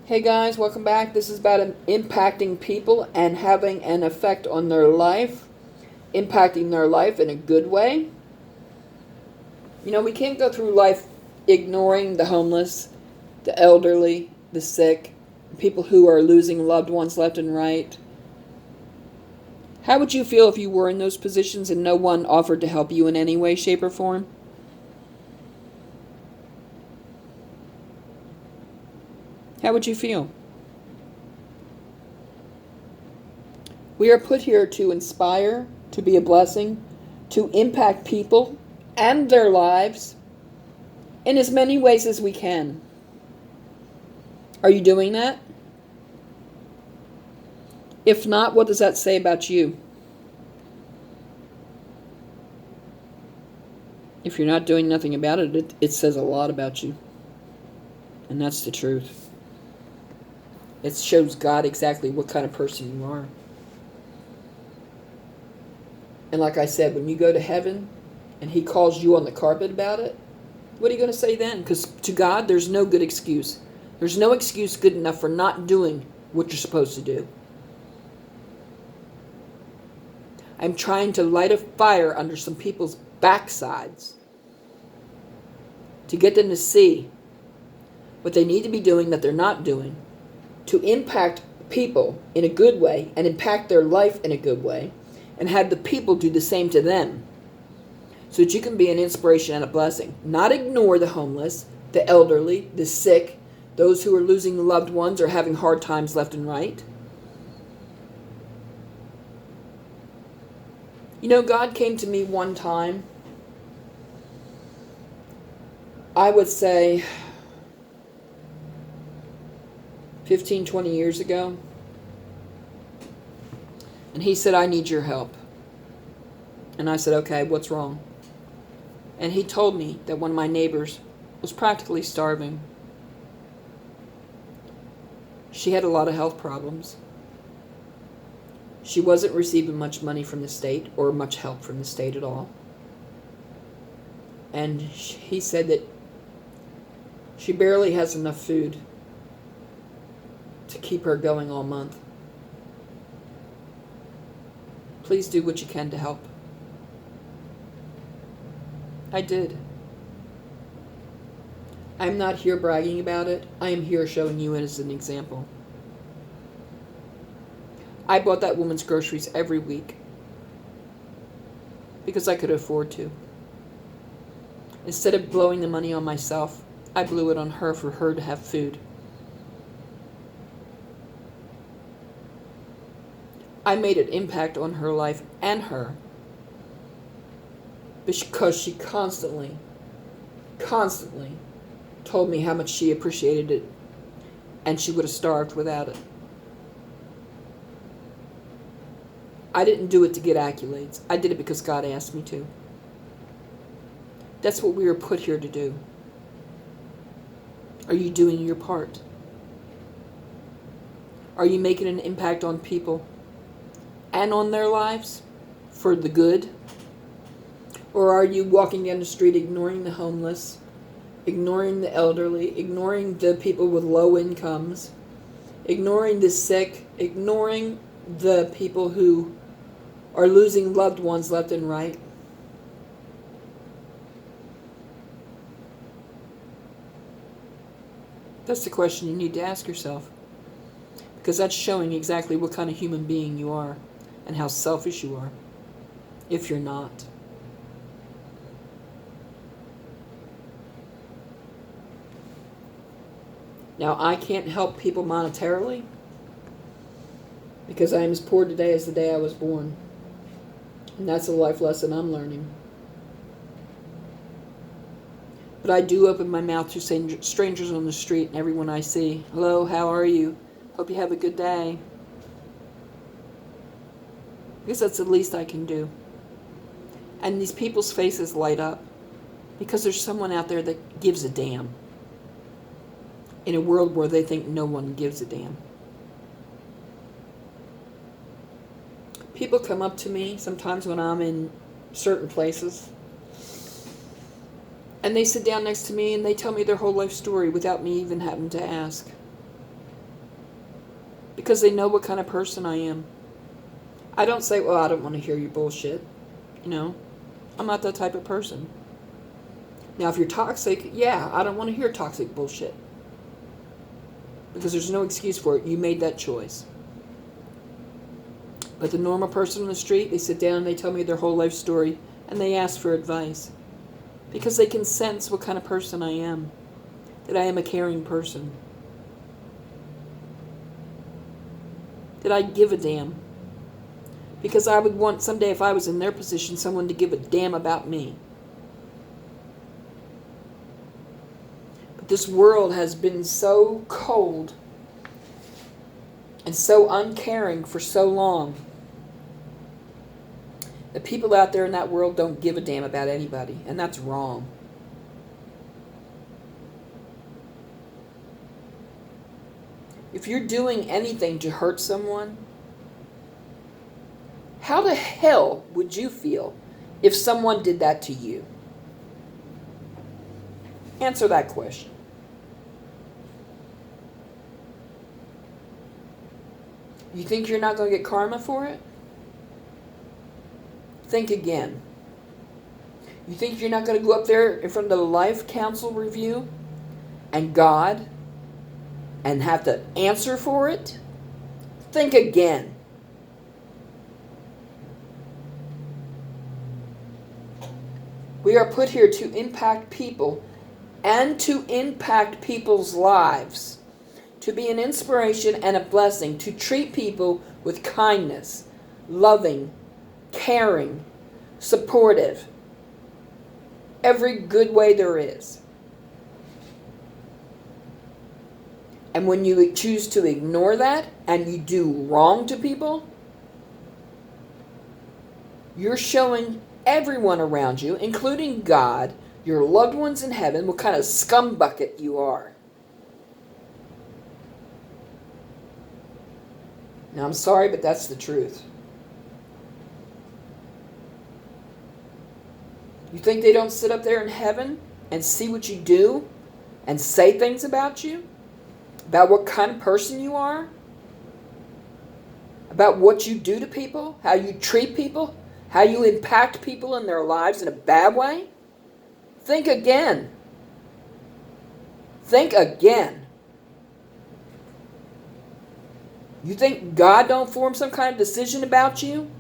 Hey guys, welcome back. This is about impacting people and having an effect on their life, impacting their life in a good way. You know, we can't go through life ignoring the homeless, the elderly, the sick, people who are losing loved ones left and right. How would you feel if you were in those positions and no one offered to help you in any way, shape, or form? How would you feel? We are put here to inspire, to be a blessing, to impact people and their lives in as many ways as we can. Are you doing that? If not, what does that say about you? If you're not doing nothing about it, it says a lot about you. And that's the truth. It shows God exactly what kind of person you are. And like I said, when you go to heaven and He calls you on the carpet about it, what are you going to say then? Because to God, there's no good excuse. There's no excuse good enough for not doing what you're supposed to do. I'm trying to light a fire under some people's backsides to get them to see what they need to be doing that they're not doing, to impact people in a good way and impact their life in a good way, and have the people do the same to them, so that you can be an inspiration and a blessing. Not ignore the homeless, the elderly, the sick, those who are losing loved ones or having hard times left and right. You know, God came to me one time, I would say 15, 20 years ago, and He said, I need your help. And I said, okay, what's wrong? And He told me that one of my neighbors was practically starving. She had a lot of health problems. She wasn't receiving much money from the state or much help from the state at all. And He said that she barely has enough food to keep her going all month. Please do what you can to help. I did. I'm not here bragging about it. I am here showing you it as an example. I bought that woman's groceries every week because I could afford to. Instead of blowing the money on myself, I blew it on her for her to have food. I made an impact on her life and her because she constantly told me how much she appreciated it, and she would have starved without it. I didn't do it to get accolades. I did it because God asked me to. That's what we were put here to do. Are you doing your part? Are you making an impact on people and on their lives for the good? Or are you walking down the street ignoring the homeless, ignoring the elderly, ignoring the people with low incomes, ignoring the sick, ignoring the people who are losing loved ones left and right? That's the question you need to ask yourself, because that's showing exactly what kind of human being you are and how selfish you are, if you're not. Now, I can't help people monetarily because I am as poor today as the day I was born. And that's a life lesson I'm learning. But I do open my mouth to strangers on the street and everyone I see. Hello, how are you? Hope you have a good day. Because that's the least I can do. And these people's faces light up because there's someone out there that gives a damn. In a world where they think no one gives a damn. People come up to me sometimes when I'm in certain places, and they sit down next to me and they tell me their whole life story without me even having to ask. Because they know what kind of person I am. I don't say, well, I don't want to hear your bullshit. You know, I'm not that type of person. Now, if you're toxic, yeah, I don't want to hear toxic bullshit. Because there's no excuse for it. You made that choice. But the normal person on the street, they sit down and they tell me their whole life story and they ask for advice. Because they can sense what kind of person I am. That I am a caring person. That I give a damn. Because I would want someday, if I was in their position, someone to give a damn about me. But this world has been so cold and so uncaring for so long. The people out there in that world don't give a damn about anybody. And that's wrong. If you're doing anything to hurt someone, how the hell would you feel if someone did that to you? Answer that question. You think you're not going to get karma for it? Think again. You think you're not going to go up there in front of the Life Council review and God and have to answer for it? Think again. We are put here to impact people and to impact people's lives, to be an inspiration and a blessing, to treat people with kindness, loving, caring, supportive, every good way there is. And when you choose to ignore that and you do wrong to people, you're showing everyone around you, including God, your loved ones in heaven, what kind of scumbucket you are. Now, I'm sorry, but that's the truth. You think they don't sit up there in heaven and see what you do and say things about you? About what kind of person you are? About what you do to people? How you treat people? How you impact people in their lives in a bad way? Think again. Think again. You think God don't form some kind of decision about you?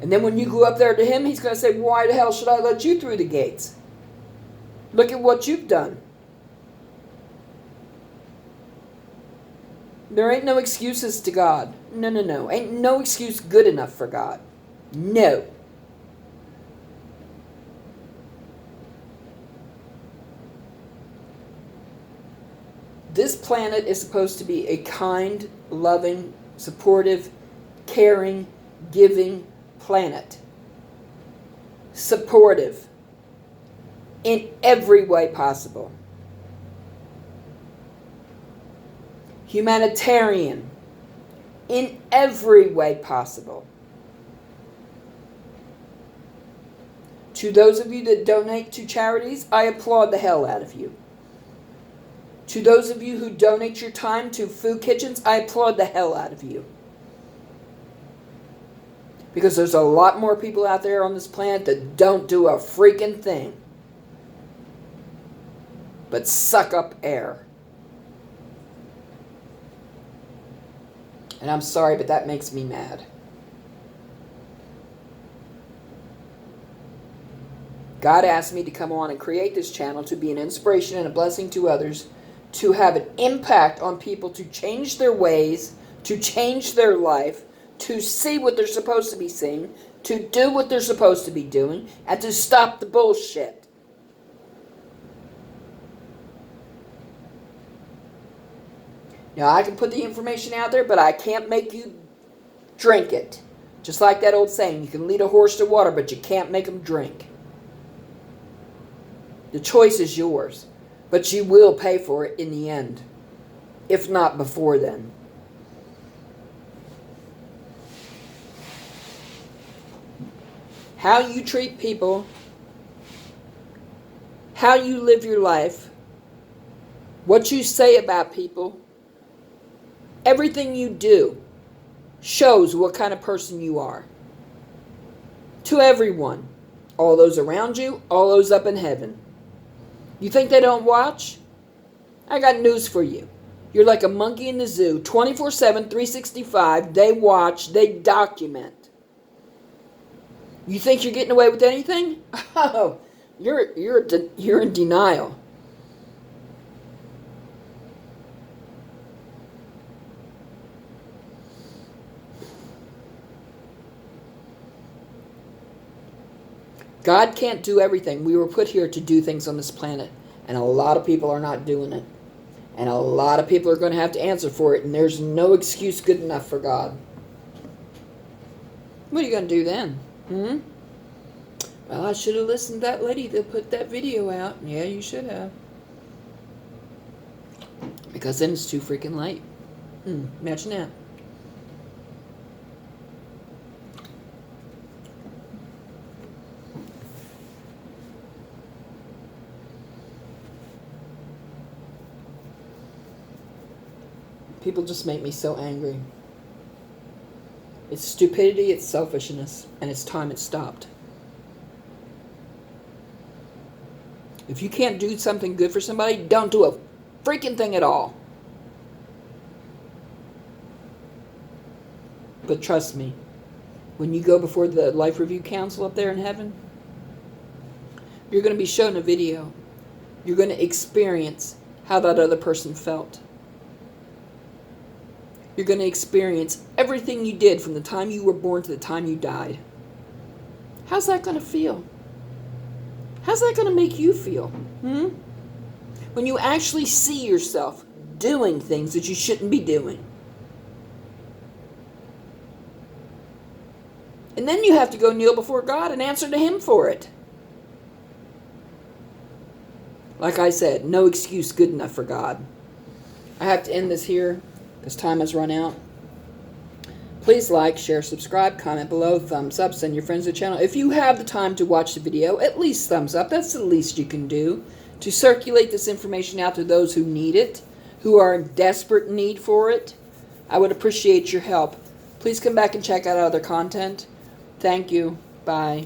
And then when you go up there to Him, He's going to say, why the hell should I let you through the gates? Look at what you've done. There ain't no excuses to God. No. Ain't no excuse good enough for God. No. This planet is supposed to be a kind, loving, supportive, caring, giving planet. Supportive in every way possible. Humanitarian in every way possible. To those of you that donate to charities, I applaud the hell out of you. To those of you who donate your time to food kitchens, I applaud the hell out of you. Because there's a lot more people out there on this planet that don't do a freaking thing but suck up air. And I'm sorry, but that makes me mad. God asked me to come on and create this channel to be an inspiration and a blessing to others, to have an impact on people, to change their ways, to change their life, to see what they're supposed to be seeing, to do what they're supposed to be doing, and to stop the bullshit. Now, I can put the information out there, but I can't make you drink it. Just like that old saying, you can lead a horse to water, but you can't make him drink. The choice is yours, but you will pay for it in the end, if not before then. How you treat people, how you live your life, what you say about people, Everything you do shows what kind of person you are. To everyone. All those around you, all those up in heaven. You think they don't watch? I got news for you. You're like a monkey in the zoo. 24/7, 365. They watch. They document. You think you're getting away with anything? Oh, you're in denial. God can't do everything. We were put here to do things on this planet, and a lot of people are not doing it. And a lot of people are going to have to answer for it, and there's no excuse good enough for God. What are you going to do then? Well, I should have listened to that lady that put that video out. Yeah, you should have. Because then it's too freaking late. Imagine that. People just make me so angry. It's stupidity, it's selfishness, and it's time it stopped. If you can't do something good for somebody, don't do a freaking thing at all. But trust me, when you go before the Life Review Council up there in heaven, you're going to be shown a video. You're going to experience how that other person felt. You're going to experience everything you did from the time you were born to the time you died. How's that going to feel? How's that going to make you feel? When you actually see yourself doing things that you shouldn't be doing. And then you have to go kneel before God and answer to Him for it. Like I said, no excuse good enough for God. I have to end this here because time has run out. Please like, share, subscribe, comment below, thumbs up, send your friends to the channel. If you have the time to watch the video, at least thumbs up. That's the least you can do to circulate this information out to those who need it, who are in desperate need for it. I would appreciate your help. Please come back and check out other content. Thank you. Bye.